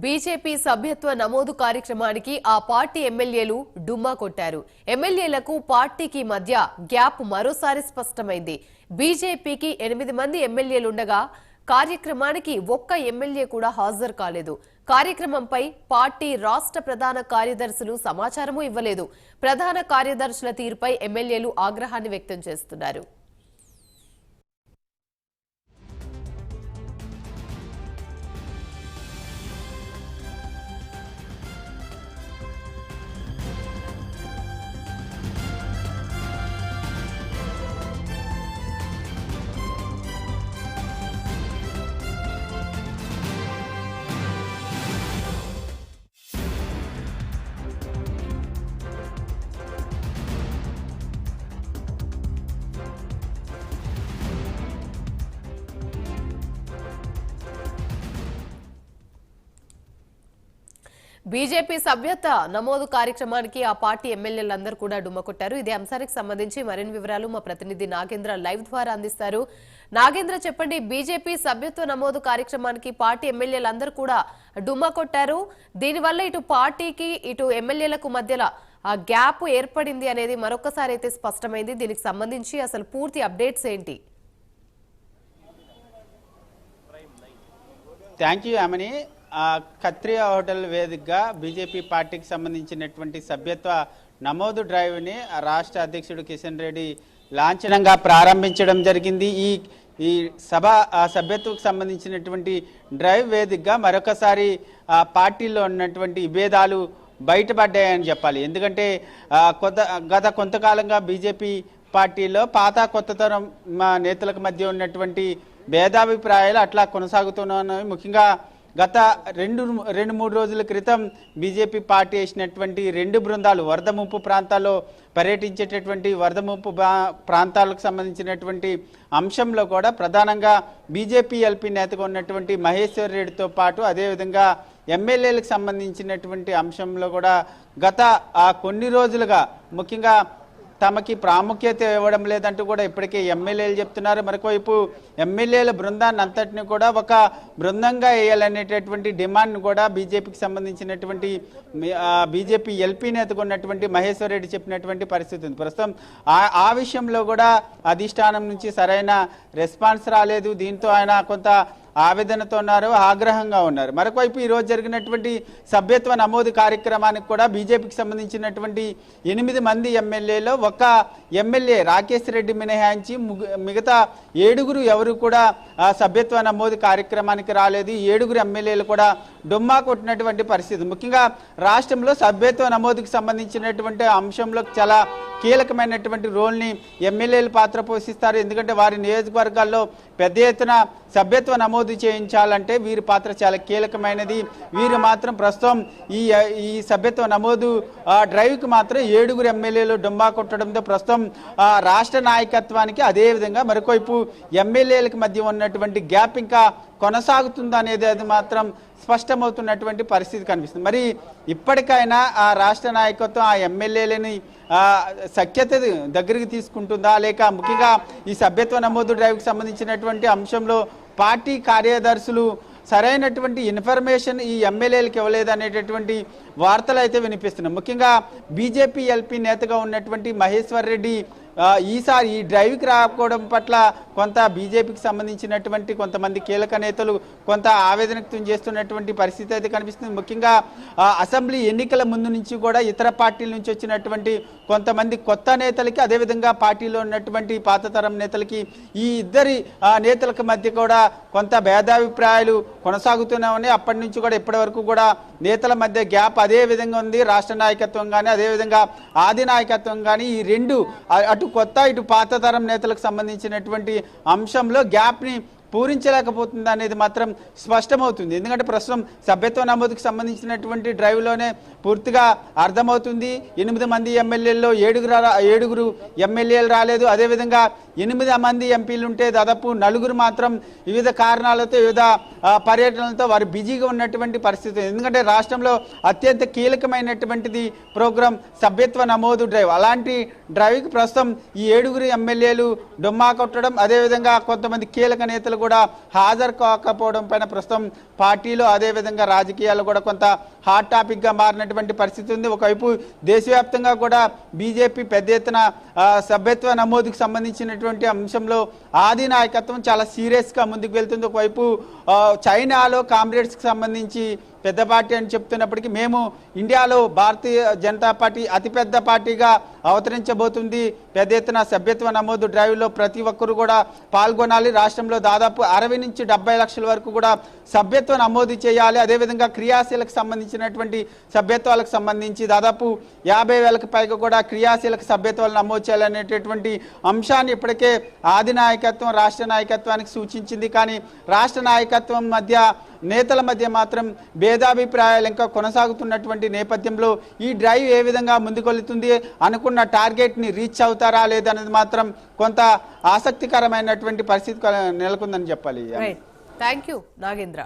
BJP సభ్యత్వ నమోదు కార్యక్రమానికి ఆ పార్టీ ఎమ్మెల్యేలు డుమ్మా కొట్టారు. ఎమ్మెల్యేలకు పార్టీకి మధ్య గ్యాప్ మరోసారి స్పష్టమైంది. బీజేపీకి 8 మంది ఎమ్మెల్యేలుండగా కార్యక్రమానికి ఒక్క ఎమ్మెల్యే కూడా హాజరు కాలేదు. కార్యక్రమంపై పార్టీ రాష్ట్ర ప్రధాన కార్యదర్శులు సమాచారమూ ఇవ్వలేదు. ప్రధాన కార్యదర్శుల తీరుపై ఎమ్మెల్యేలు ఆగ్రహాన్ని వ్యక్తం చేస్తున్నారు. బీజేపీ సభ్యత నమోదు కార్యక్రమానికి ఆ పార్టీ ఎమ్మెల్యేలందరూ కూడా డుమ్మకొట్టారు. ఇదే అంశానికి సంబంధించి మరిన్ని వివరాలు మా ప్రతినిధి నాగేంద్ర లైవ్ ద్వారా అందిస్తారు. నాగేంద్ర, చెప్పండి, బీజేపీ సభ్యత్వ నమోదు కార్యక్రమానికి పార్టీ ఎమ్మెల్యేలందరూ కూడా డుమ్మకొట్టారు. దీనివల్ల ఇటు పార్టీకి ఇటు ఎమ్మెల్యేలకు మధ్యలో ఆ గ్యాప్ ఏర్పడింది అనేది మరొకసారి అయితే స్పష్టమైంది. దీనికి సంబంధించి అసలు పూర్తి అప్డేట్స్ ఏంటి? Thank you Amani. Khatriya hotel వేదికగా బీజేపీ పార్టీకి సంబంధించినటువంటి సభ్యత్వ నమోదు డ్రైవ్ని రాష్ట్ర అధ్యక్షుడు కిషన్ రెడ్డి లాంఛనంగా ప్రారంభించడం జరిగింది. ఈ సభ్యత్వకు సంబంధించినటువంటి డ్రైవ్ వేదికగా మరొకసారి పార్టీలో ఉన్నటువంటి విభేదాలు బయటపడ్డాయని చెప్పాలి. ఎందుకంటే గత కొంతకాలంగా బీజేపీ పార్టీలో పాత కొత్త తరం నేతలకు మధ్య ఉన్నటువంటి భేదాభిప్రాయాలు అట్లా కొనసాగుతున్నాయి. ముఖ్యంగా గత రెండు మూడు రోజుల క్రితం బీజేపీ పార్టీ వేసినటువంటి 2 బృందాలు వరద ముంపు ప్రాంతాల్లో పర్యటించేటటువంటి వరద ముంపు ప్రాంతాలకు సంబంధించినటువంటి అంశంలో కూడా ప్రధానంగా బీజేపీ ఎల్పీ నేతగా ఉన్నటువంటి మహేశ్వర్ రెడ్డితో పాటు అదేవిధంగా ఎమ్మెల్యేలకు సంబంధించినటువంటి అంశంలో కూడా గత కొన్ని రోజులుగా ముఖ్యంగా తమకి ప్రాముఖ్యత ఇవ్వడం లేదంటూ కూడా ఇప్పటికే ఎమ్మెల్యేలు చెప్తున్నారు. మరొకవైపు ఎమ్మెల్యేల బృందాన్ని అంతటిని కూడా ఒక బృందంగా వేయాలనేటటువంటి డిమాండ్ను కూడా బీజేపీకి సంబంధించినటువంటి బీజేపీ ఎల్పీ నేతగా ఉన్నటువంటి మహేశ్వర్ రెడ్డి చెప్పినటువంటి పరిస్థితి ఉంది. ప్రస్తుతం ఆ విషయంలో కూడా అధిష్టానం నుంచి సరైన రెస్పాన్స్ రాలేదు. దీంతో ఆయన కొంత ఆవేదనతో ఉన్నారు, ఆగ్రహంగా ఉన్నారు. మరొకవైపు ఈరోజు జరిగినటువంటి సభ్యత్వ నమోదు కార్యక్రమానికి కూడా బీజేపీకి సంబంధించినటువంటి 8 మంది ఎమ్మెల్యేలు ఒక్క ఎమ్మెల్యే రాకేష్ రెడ్డి మినహాయించి మిగతా 7 ఎవరు కూడా సభ్యత్వ నమోదు కార్యక్రమానికి రాలేదు. 7 ఎమ్మెల్యేలు కూడా డుమ్మా కొట్టినటువంటి పరిస్థితి. ముఖ్యంగా రాష్ట్రంలో సభ్యత్వ నమోదుకు సంబంధించినటువంటి అంశంలో చాలా కీలకమైనటువంటి రోల్ని ఎమ్మెల్యేలు పాత్ర పోషిస్తారు. ఎందుకంటే వారి నియోజకవర్గాల్లో పెద్ద ఎత్తున సభ్యత్వ నమోదు చేయించాలంటే వీరి పాత్ర చాలా కీలకమైనది. వీరు మాత్రం ప్రస్తుతం ఈ సభ్యత్వ నమోదు డ్రైవ్కి మాత్రం 7 ఎమ్మెల్యేలు డుమ్మా కొట్టడంతో ప్రస్తుతం రాష్ట్ర నాయకత్వానికి అదేవిధంగా మరొకవైపు ఎమ్మెల్యేలకు మధ్య ఉన్నటువంటి గ్యాప్ ఇంకా కొనసాగుతుందా అనేది అది మాత్రం స్పష్టమవుతున్నటువంటి పరిస్థితి కనిపిస్తుంది. మరి ఇప్పటికైనా ఆ రాష్ట్ర నాయకత్వం ఆ ఎమ్మెల్యేలని సఖ్యత దగ్గరికి తీసుకుంటుందా, లేక ముఖ్యంగా ఈ సభ్యత్వ నమోదు డ్రైవ్కి సంబంధించినటువంటి అంశంలో పార్టీ కార్యదర్శులు సరైనటువంటి ఇన్ఫర్మేషన్ ఈ ఎమ్మెల్యేలకు ఇవ్వలేదు అనేటటువంటి వార్తలు అయితే వినిపిస్తున్నాయి. ముఖ్యంగా బీజేపీ ఎల్పీ నేతగా ఉన్నటువంటి మహేశ్వర్ రెడ్డి ఈసారి ఈ డ్రైవ్కి రాకపోవడం పట్ల కొంత బీజేపీకి సంబంధించినటువంటి కొంతమంది కీలక నేతలు కొంత ఆవేదన వ్యక్తం చేస్తున్నటువంటి పరిస్థితి అయితే కనిపిస్తుంది. ముఖ్యంగా అసెంబ్లీ ఎన్నికల ముందు నుంచి కూడా ఇతర పార్టీల నుంచి వచ్చినటువంటి కొంతమంది కొత్త నేతలకి అదేవిధంగా పార్టీలో ఉన్నటువంటి పాత తరం నేతలకి ఈ ఇద్దరి నేతలకు మధ్య కూడా కొంత భేదాభిప్రాయాలు కొనసాగుతూనే ఉన్నాయి. అప్పటి నుంచి కూడా ఇప్పటి వరకు కూడా నేతల మధ్య గ్యాప్ అదే విధంగా ఉంది. రాష్ట్ర నాయకత్వం కానీ అదేవిధంగా ఆది నాయకత్వం కానీ ఈ 2 అటు కొత్త ఇటు పాత తరం నేతలకు సంబంధించినటువంటి అంశంలో గ్యాప్ని పూరించలేకపోతుంది అనేది మాత్రం స్పష్టమవుతుంది. ఎందుకంటే ప్రస్తుతం సభ్యత్వ నమోదుకు సంబంధించినటువంటి డ్రైవ్లోనే పూర్తిగా అర్థమవుతుంది. 8 మంది ఎమ్మెల్యేల్లో 7 ఎమ్మెల్యేలు రాలేదు. అదేవిధంగా 8 మంది ఎంపీలు ఉంటే దాదాపు 4 మాత్రం వివిధ కారణాలతో వివిధ పర్యటనలతో వారు బిజీగా ఉన్నటువంటి పరిస్థితి. ఎందుకంటే రాష్ట్రంలో అత్యంత కీలకమైనటువంటిది ప్రోగ్రాం సభ్యత్వ నమోదు డ్రైవ్. అలాంటి డ్రైవ్కి ప్రస్తుతం ఈ 7 ఎమ్మెల్యేలు డొమ్మా కొట్టడం, అదేవిధంగా కొంతమంది కీలక నేతలు నేతలు కూడా హాజరు కాకపోవడం పైన ప్రస్తుతం పార్టీలో అదేవిధంగా రాజకీయాలు కూడా కొంత హాట్ టాపిక్గా మారినటువంటి పరిస్థితి ఉంది. ఒకవైపు దేశవ్యాప్తంగా కూడా బీజేపీ పెద్ద ఎత్తున సభ్యత్వ నమోదుకు సంబంధించినటువంటి అంశంలో ఆది నాయకత్వం చాలా సీరియస్గా ముందుకు వెళ్తుంది. ఒకవైపు చైనాలో కామ్రేడ్స్కి సంబంధించి పెద్ద పార్టీ అని చెప్తున్నప్పటికీ మేము ఇండియాలో భారతీయ జనతా పార్టీ అతిపెద్ద పార్టీగా అవతరించబోతుంది. పెద్ద ఎత్తున సభ్యత్వ నమోదు డ్రైవ్లో ప్రతి ఒక్కరు కూడా పాల్గొనాలి. రాష్ట్రంలో దాదాపు 60 నుంచి 70 లక్షల వరకు కూడా సభ్యత్వ నమోదు చేయాలి. అదేవిధంగా క్రియాశీలకు సంబంధించినటువంటి సభ్యత్వాలకు సంబంధించి దాదాపు 50,000కు పైగా కూడా క్రియాశీలక సభ్యత్వాలు నమోదు చేయాలనేటటువంటి అంశాన్ని ఇప్పటికే ఆది నాయకత్వం రాష్ట్ర నాయకత్వానికి సూచించింది. కానీ రాష్ట్ర నాయకత్వం మధ్య నేతల మధ్య మాత్రం భేదాభిప్రాయాలు ఇంకా కొనసాగుతున్నటువంటి నేపథ్యంలో ఈ డ్రైవ్ ఏ విధంగా ముందుకెళ్తుంది, అనుకున్న టార్గెట్ని రీచ్ అవుతారా లేదనేది మాత్రం కొంత ఆసక్తికరమైనటువంటి పరిస్థితి నెలకొందని చెప్పాలి. Thank you Nagendra.